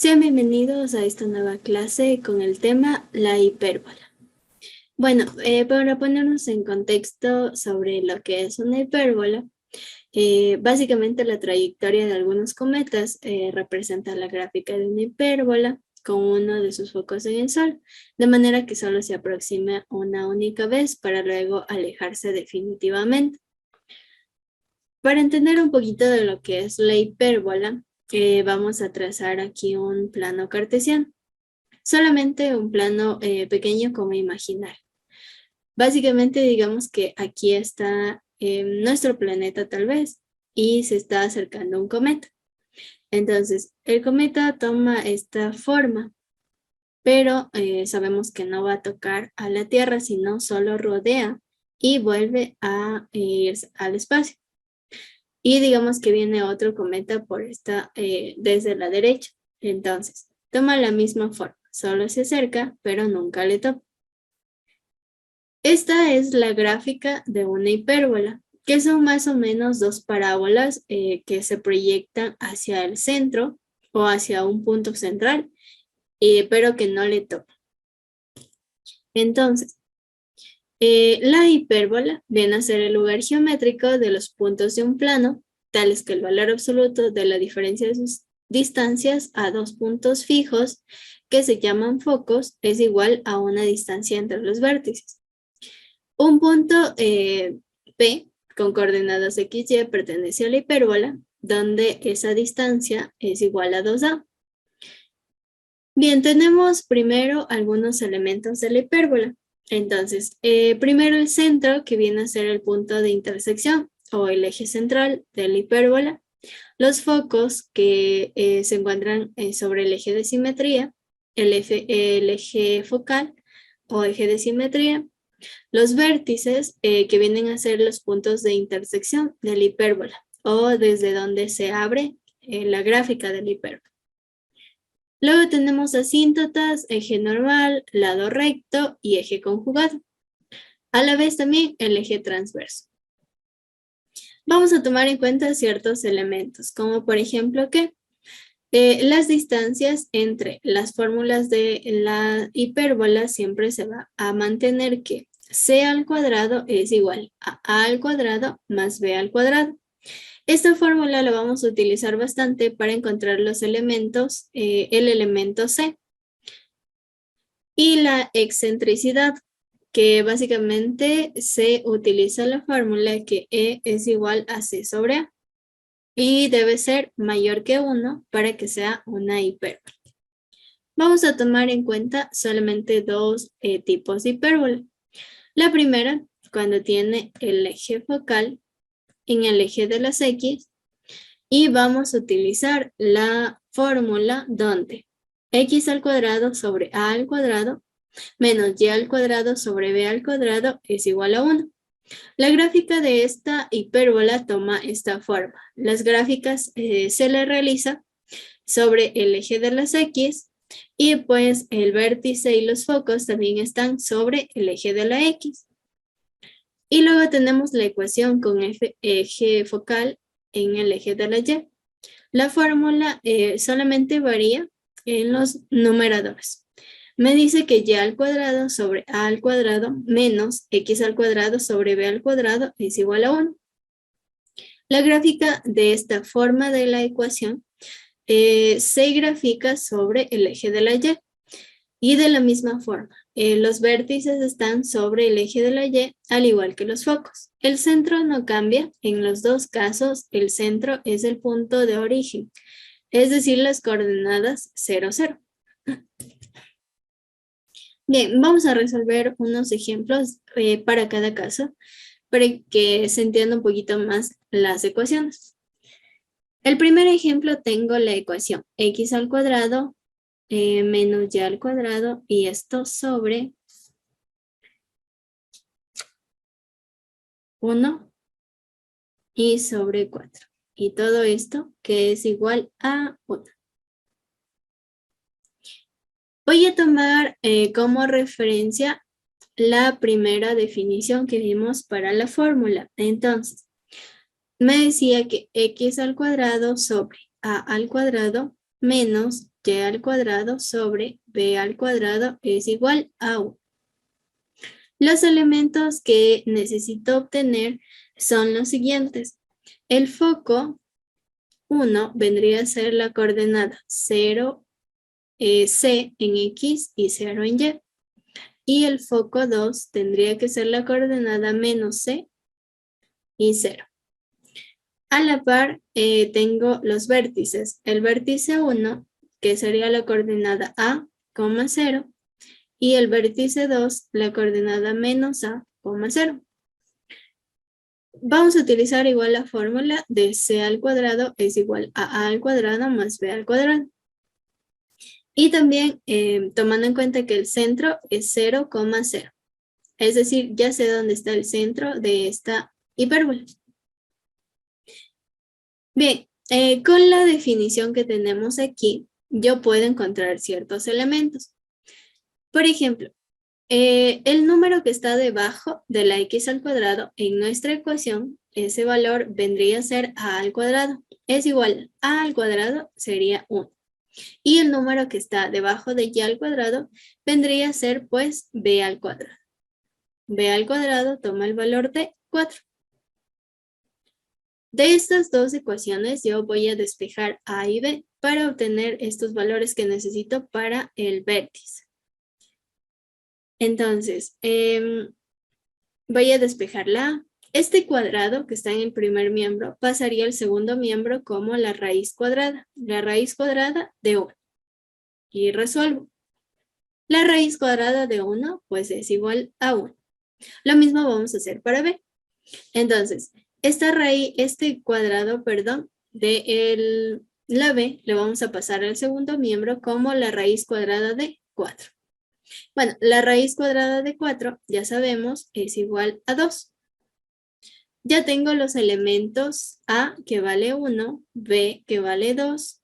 Sean bienvenidos a esta nueva clase con el tema la hipérbola. Bueno, para ponernos en contexto sobre lo que es una hipérbola, básicamente la trayectoria de algunos cometas representa la gráfica de una hipérbola con uno de sus focos en el Sol, de manera que solo se aproxima una única vez para luego alejarse definitivamente. Para entender un poquito de lo que es la hipérbola, vamos a trazar aquí un plano cartesiano. Solamente un plano pequeño como imaginar. Básicamente digamos que aquí está nuestro planeta tal vez y se está acercando un cometa. Entonces el cometa toma esta forma, pero sabemos que no va a tocar a la Tierra, sino solo rodea y vuelve a ir al espacio. Y digamos que viene otro cometa por esta, desde la derecha. Entonces toma la misma forma. Solo se acerca, pero nunca le toca. Esta es la gráfica de una hipérbola, que son más o menos dos parábolas que se proyectan hacia el centro o hacia un punto central, pero que no le toca. Entonces, la hipérbola viene a ser el lugar geométrico de los puntos de un plano, tales que el valor absoluto de la diferencia de sus distancias a dos puntos fijos, que se llaman focos, es igual a una distancia entre los vértices. Un punto P con coordenadas x, y pertenece a la hipérbola, donde esa distancia es igual a 2a. Bien, tenemos primero algunos elementos de la hipérbola. Entonces, primero el centro, que viene a ser el punto de intersección o el eje central de la hipérbola. Los focos que se encuentran sobre el eje de simetría, el eje focal o eje de simetría. Los vértices, que vienen a ser los puntos de intersección de la hipérbola o desde donde se abre la gráfica de la hipérbola. Luego tenemos asíntotas, eje normal, lado recto y eje conjugado. A la vez también el eje transverso. Vamos a tomar en cuenta ciertos elementos, como por ejemplo que las distancias entre las fórmulas de la hipérbola siempre se va a mantener que c al cuadrado es igual a al cuadrado más b al cuadrado. Esta fórmula la vamos a utilizar bastante para encontrar los elementos, el elemento c. Y la excentricidad, que básicamente se utiliza la fórmula que e es igual a c sobre a. Y debe ser mayor que 1 para que sea una hipérbola. Vamos a tomar en cuenta solamente dos tipos de hipérbola. La primera, cuando tiene el eje focal en el eje de las x, y vamos a utilizar la fórmula donde x al cuadrado sobre a al cuadrado menos y al cuadrado sobre b al cuadrado es igual a 1. La gráfica de esta hipérbola toma esta forma. Las gráficas se le realiza sobre el eje de las x y pues el vértice y los focos también están sobre el eje de la x. Y luego tenemos la ecuación con eje focal en el eje de la y. La fórmula solamente varía en los numeradores. Me dice que y al cuadrado sobre a al cuadrado menos x al cuadrado sobre b al cuadrado es igual a 1. La gráfica de esta forma de la ecuación se grafica sobre el eje de la y. Y de la misma forma, los vértices están sobre el eje de la y, al igual que los focos. El centro no cambia. En los dos casos, el centro es el punto de origen, es decir, las coordenadas 0, 0. Bien, vamos a resolver unos ejemplos para cada caso, para que se entienda un poquito más las ecuaciones. El primer ejemplo tengo la ecuación x al cuadrado menos y al cuadrado, y esto sobre 1 y sobre 4. Y todo esto que es igual a 1. Voy a tomar como referencia la primera definición que vimos para la fórmula. Entonces, me decía que x al cuadrado sobre a al cuadrado menos y al cuadrado sobre b al cuadrado es igual a 1. Los elementos que necesito obtener son los siguientes. El foco 1 vendría a ser la coordenada 0, c en x y 0 en y. Y el foco 2 tendría que ser la coordenada menos c y 0. A la par tengo los vértices. El vértice 1, que sería la coordenada a, 0, y el vértice 2, la coordenada menos a, 0. Vamos a utilizar igual la fórmula de c al cuadrado es igual a al cuadrado más b al cuadrado. Y también tomando en cuenta que el centro es 0, 0. Es decir, ya sé dónde está el centro de esta hipérbola. Bien, con la definición que tenemos aquí, yo puedo encontrar ciertos elementos. Por ejemplo, el número que está debajo de la x al cuadrado en nuestra ecuación, ese valor vendría a ser a al cuadrado. Es igual a al cuadrado sería 1. Y el número que está debajo de y al cuadrado vendría a ser pues b al cuadrado. B al cuadrado toma el valor de 4. De estas dos ecuaciones yo voy a despejar A y B para obtener estos valores que necesito para el vértice. Entonces, voy a despejar la A. Este cuadrado que está en el primer miembro pasaría al segundo miembro como la raíz cuadrada de 1. Y resuelvo. La raíz cuadrada de 1 pues es igual a 1. Lo mismo vamos a hacer para B. Entonces, este cuadrado, de la B le vamos a pasar al segundo miembro como la raíz cuadrada de 4. Bueno, la raíz cuadrada de 4, ya sabemos, es igual a 2. Ya tengo los elementos A que vale 1, B que vale 2.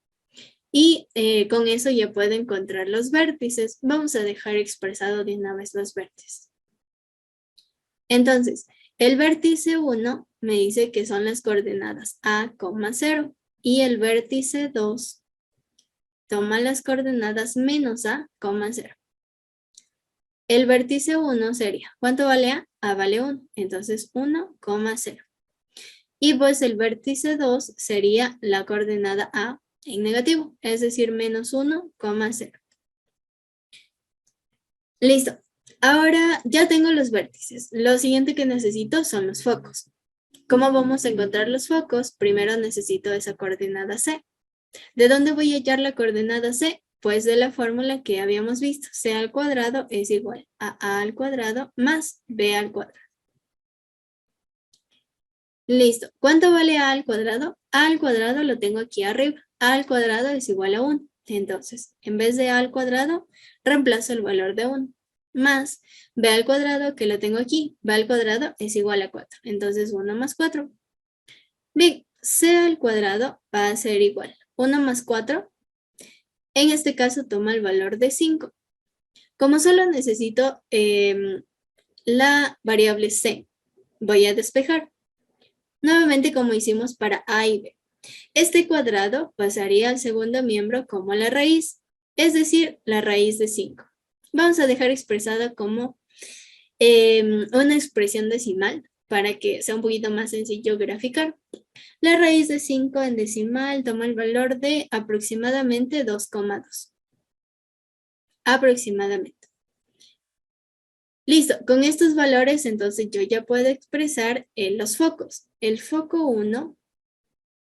Y con eso ya puedo encontrar los vértices. Vamos a dejar expresado de una vez los vértices. Entonces, el vértice 1 me dice que son las coordenadas A, 0. Y el vértice 2 toma las coordenadas menos A, 0. El vértice 1 sería, ¿cuánto vale A? A vale 1. Entonces 1, 0. Y pues el vértice 2 sería la coordenada A en negativo, es decir, menos 1, 0. Listo. Ahora ya tengo los vértices. Lo siguiente que necesito son los focos. ¿Cómo vamos a encontrar los focos? Primero necesito esa coordenada C. ¿De dónde voy a hallar la coordenada C? Pues de la fórmula que habíamos visto. C al cuadrado es igual a A al cuadrado más B al cuadrado. Listo. ¿Cuánto vale A al cuadrado? A al cuadrado lo tengo aquí arriba. A al cuadrado es igual a 1. Entonces, en vez de A al cuadrado, reemplazo el valor de 1. Más B al cuadrado, que lo tengo aquí. B al cuadrado es igual a 4. Entonces, 1 más 4. Bien, C al cuadrado va a ser igual. 1 más 4. En este caso, toma el valor de 5. Como solo necesito la variable C, voy a despejar. Nuevamente como hicimos para A y B. Este cuadrado pasaría al segundo miembro como la raíz, es decir, la raíz de 5. Vamos a dejar expresada como una expresión decimal para que sea un poquito más sencillo graficar. La raíz de 5 en decimal toma el valor de aproximadamente 2,2. Aproximadamente. Listo, con estos valores entonces yo ya puedo expresar los focos. El foco 1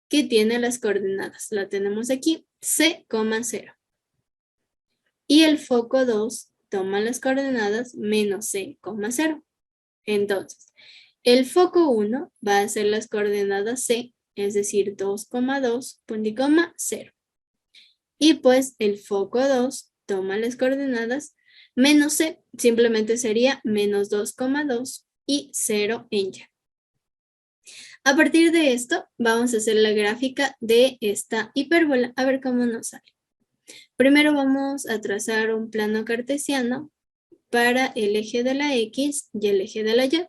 que tiene las coordenadas, la tenemos aquí, C, 0. Y el foco 2 toma las coordenadas menos C, 0. Entonces, el foco 1 va a ser las coordenadas C, es decir, 2,2, punto y coma, 0. Y pues el foco 2 toma las coordenadas menos C, simplemente sería menos 2,2 y 0 en Y. A partir de esto, vamos a hacer la gráfica de esta hipérbola, a ver cómo nos sale. Primero vamos a trazar un plano cartesiano para el eje de la X y el eje de la Y.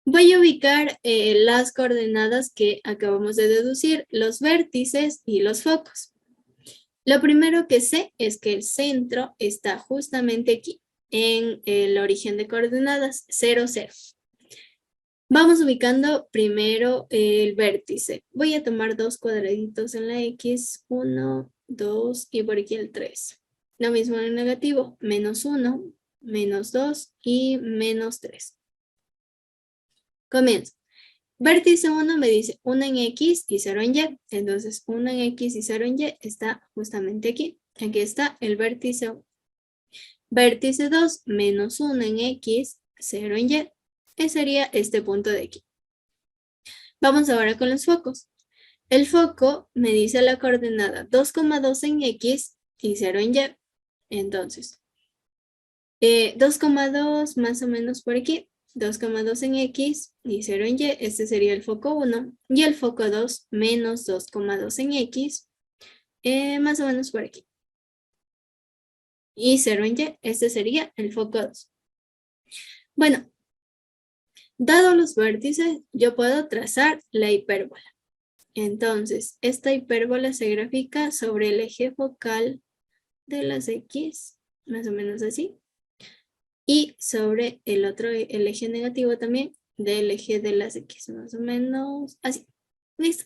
Voy a ubicar las coordenadas que acabamos de deducir, los vértices y los focos. Lo primero que sé es que el centro está justamente aquí, en el origen de coordenadas, 0, 0. Vamos ubicando primero el vértice. Voy a tomar dos cuadraditos en la X, 1, 2 y por aquí el 3. Lo mismo en el negativo, menos 1, menos 2 y menos 3. Comienzo. Vértice 1 me dice 1 en X y 0 en Y. Entonces 1 en X y 0 en Y está justamente aquí. Aquí está el vértice 1. Vértice 2, menos 1 en X, 0 en Y. Que sería este punto de aquí. Vamos ahora con los focos. El foco me dice la coordenada 2,2 en X y 0 en Y. Entonces, 2,2 más o menos por aquí. 2,2 en X y 0 en Y. Este sería el foco 1. Y el foco 2 menos 2,2 en X, más o menos por aquí. Y 0 en Y. Este sería el foco 2. Bueno, dado los vértices, yo puedo trazar la hipérbola. Entonces, esta hipérbola se grafica sobre el eje focal de las X, más o menos así. Y sobre el otro, el eje negativo también, del eje de las X, más o menos así. Listo.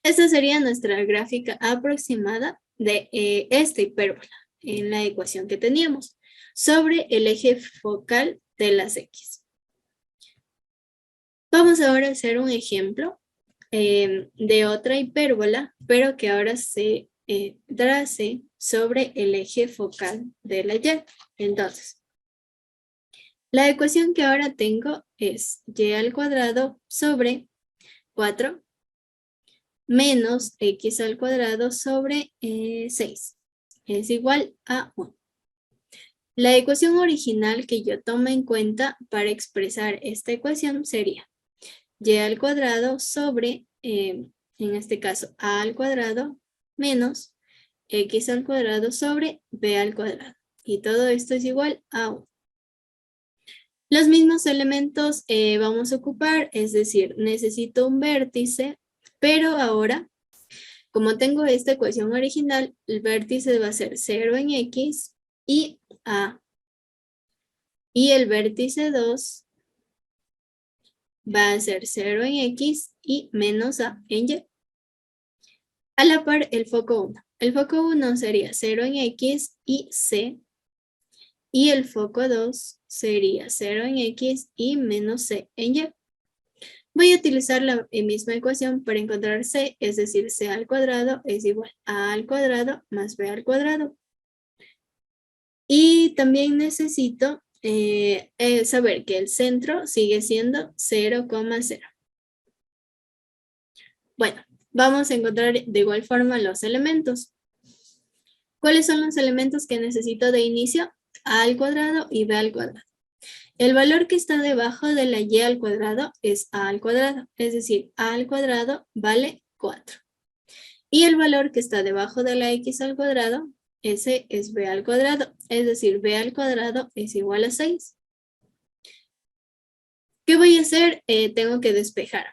Esta sería nuestra gráfica aproximada de esta hipérbola en la ecuación que teníamos sobre el eje focal de las X. Vamos ahora a hacer un ejemplo de otra hipérbola, pero que ahora se trace sobre el eje focal de la Y. Entonces, la ecuación que ahora tengo es y al cuadrado sobre 4 menos x al cuadrado sobre 6 es igual a 1. La ecuación original que yo tomo en cuenta para expresar esta ecuación sería y al cuadrado sobre, en este caso, a al cuadrado menos x al cuadrado sobre b al cuadrado. Y todo esto es igual a 1. Los mismos elementos vamos a ocupar, es decir, necesito un vértice, pero ahora, como tengo esta ecuación original, el vértice va a ser 0 en X y A. Y el vértice 2 va a ser 0 en X y menos A en Y. A la par, el foco 1. El foco 1 sería 0 en X y C. Y el foco 2 sería 0 en X y menos C en Y. Voy a utilizar la misma ecuación para encontrar C, es decir, C al cuadrado es igual a al cuadrado más B al cuadrado. Y también necesito saber que el centro sigue siendo 0,0. Bueno, vamos a encontrar de igual forma los elementos. ¿Cuáles son los elementos que necesito de inicio? A al cuadrado y B al cuadrado. El valor que está debajo de la y al cuadrado es a al cuadrado, es decir, a al cuadrado vale 4. Y el valor que está debajo de la x al cuadrado, ese es b al cuadrado, es decir, b al cuadrado es igual a 6. ¿Qué voy a hacer? Tengo que despejar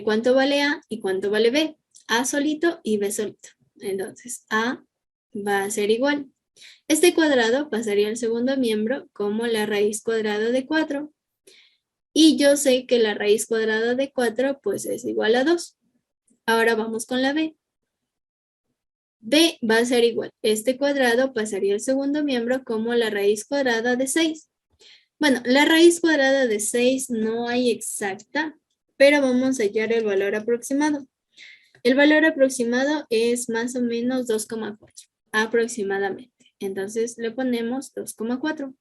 cuánto vale a y cuánto vale b. A solito y b solito. Entonces, a va a ser igual. Este cuadrado pasaría al segundo miembro como la raíz cuadrada de 4. Y yo sé que la raíz cuadrada de 4 pues es igual a 2. Ahora vamos con la b. B va a ser igual. Este cuadrado pasaría al segundo miembro como la raíz cuadrada de 6. Bueno, la raíz cuadrada de 6 no hay exacta, pero vamos a hallar el valor aproximado. El valor aproximado es más o menos 2,4 aproximadamente. Entonces le ponemos 2,4.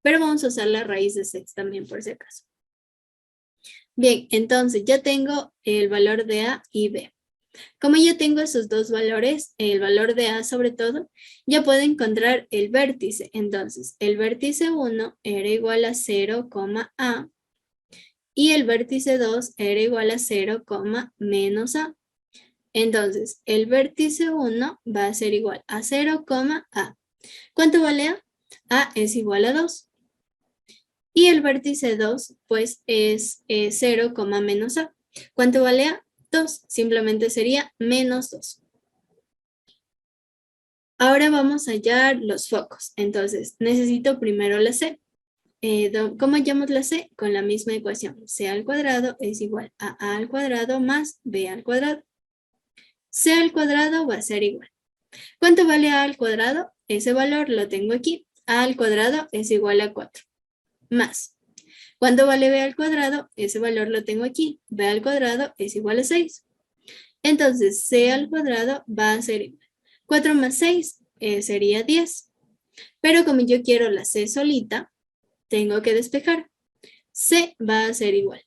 Pero vamos a usar la raíz de 6 también por si acaso. Bien, entonces ya tengo el valor de A y B. Como ya tengo esos dos valores, el valor de A sobre todo, ya puedo encontrar el vértice. Entonces, el vértice 1 era igual a 0, A y el vértice 2 era igual a 0, menos A. Entonces, el vértice 1 va a ser igual a 0, A. ¿Cuánto vale A? A es igual a 2. Y el vértice 2, pues, es 0, menos A. ¿Cuánto vale A? 2. Simplemente sería menos 2. Ahora vamos a hallar los focos. Entonces, necesito primero la C. ¿Cómo hallamos la C? Con la misma ecuación. C al cuadrado es igual a A al cuadrado más B al cuadrado. C al cuadrado va a ser igual. ¿Cuánto vale A al cuadrado? Ese valor lo tengo aquí. A al cuadrado es igual a 4. Más. ¿Cuánto vale B al cuadrado? Ese valor lo tengo aquí. B al cuadrado es igual a 6. Entonces, C al cuadrado va a ser igual. 4 más 6 sería 10. Pero como yo quiero la C solita, tengo que despejar. C va a ser igual.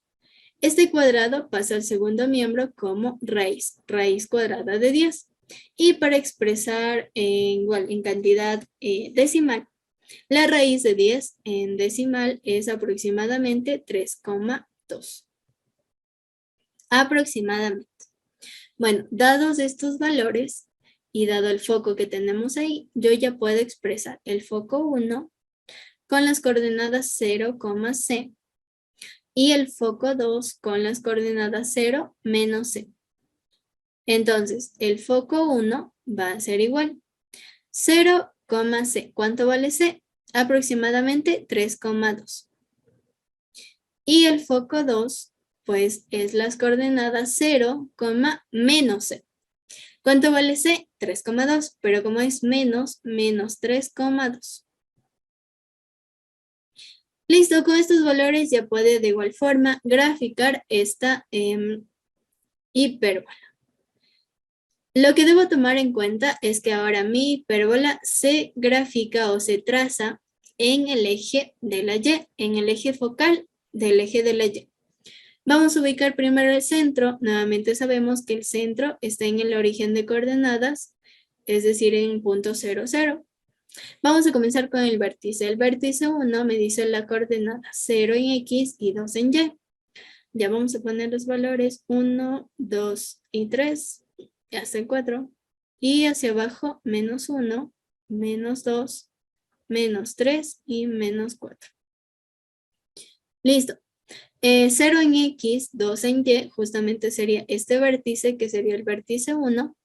Este cuadrado pasa al segundo miembro como raíz cuadrada de 10. Y para expresar en cantidad decimal, la raíz de 10 en decimal es aproximadamente 3,2. Aproximadamente. Bueno, dados estos valores y dado el foco que tenemos ahí, yo ya puedo expresar el foco 1 con las coordenadas 0, C y el foco 2 con las coordenadas 0, menos C. Entonces, el foco 1 va a ser igual. 0, C. ¿Cuánto vale C? Aproximadamente 3,2. Y el foco 2, pues, es las coordenadas 0, menos C. ¿Cuánto vale C? 3,2, pero como es menos 3,2. Listo, con estos valores ya puede de igual forma graficar esta hipérbola. Lo que debo tomar en cuenta es que ahora mi hipérbola se grafica o se traza en el eje de la Y, en el eje focal del eje de la Y. Vamos a ubicar primero el centro. Nuevamente sabemos que el centro está en el origen de coordenadas, es decir, en punto 0, 0. Vamos a comenzar con el vértice. El vértice 1 me dice la coordenada 0 en X y 2 en Y. Ya vamos a poner los valores 1, 2 y 3, hasta el 4. Y hacia abajo, menos 1, menos 2, menos 3 y menos 4. Listo. 0 en X, 2 en Y, justamente sería este vértice, que sería el vértice 1.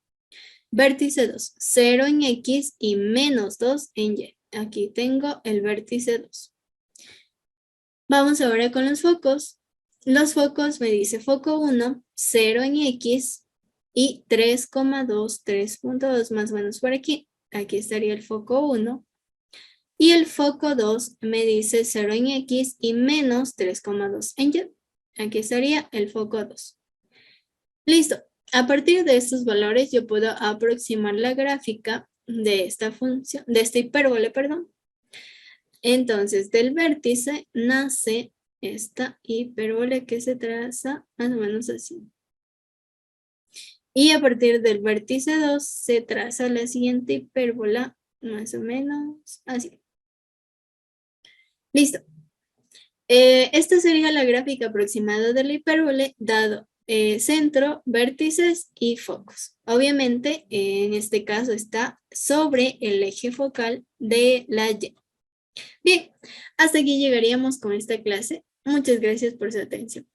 Vértice 2, 0 en X y menos 2 en Y. Aquí tengo el vértice 2. Vamos ahora con los focos. Los focos me dice foco 1, 0 en X y 3,2, 3,2 más o menos por aquí. Aquí estaría el foco 1. Y el foco 2 me dice 0 en X y menos 3,2 en Y. Aquí estaría el foco 2. Listo. A partir de estos valores yo puedo aproximar la gráfica de esta función, de esta hipérbole, perdón. Entonces, del vértice nace esta hipérbole que se traza más o menos así. Y a partir del vértice 2 se traza la siguiente hipérbola más o menos así. Listo. Esta sería la gráfica aproximada de la hipérbole dado centro, vértices y focos. Obviamente, en este caso está sobre el eje focal de la Y. Bien, hasta aquí llegaríamos con esta clase. Muchas gracias por su atención.